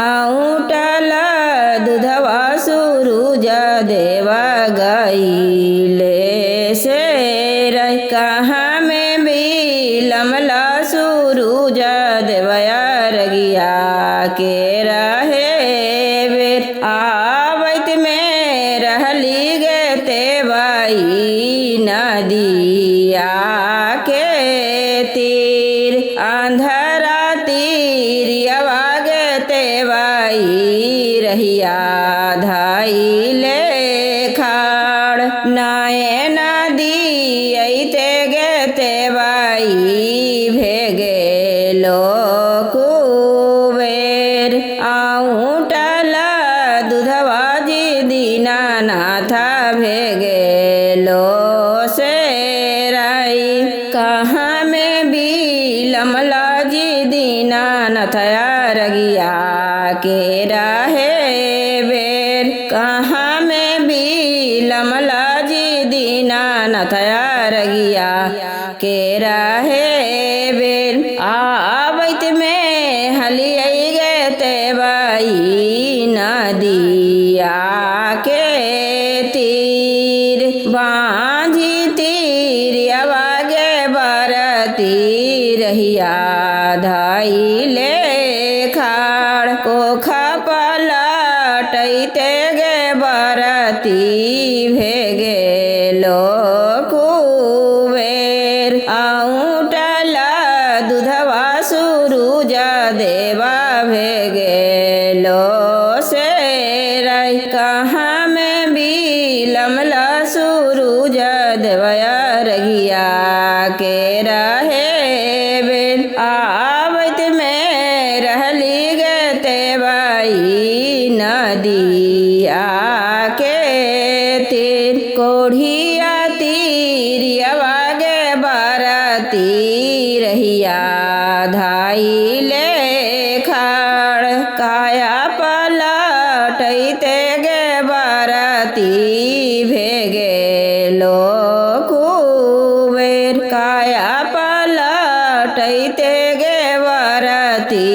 आउटल दूधवा सूरुज देवा गईले से कहाँ में बिलमला सूरुज देवया रगिया के रहे बेर आवत में रहली गे ते बाई नदिया के तीर अंधरा तीरियवा गे ते बाई रहिया धाई ले खाड़ नाये नदी ऐते गे ते बाई भेगे लो कुबेर आउटल दूधवा जी दीनानाथ भेगे लो से राई कहाँ में बिलमला जी दीनानाथ रगिया के रहे बेर कहाँ में बिलमला जी दीनानाथ रगिया के रहे बेर आवत में हलियै गे ते बाई नदिया के तीर बाँझी तीरियवा गे बरती रहिया धाई ले खाड़ कोखा पलटैते गे बरती भेगे लो कुबेर आउटल दूधवा सूरुज देवा भेगे लो से राई कहाँ में बिलमला सूरुज देवया रगिया के रहे बेर आवत में रहली गे ते बाई नदिया के तीर कोढ़िया तीरियवा गे बरती रहिया धाई ले खाड़ काया पलटैते गे बरती भेगे लो कुबेर काया पलटैते गे बरती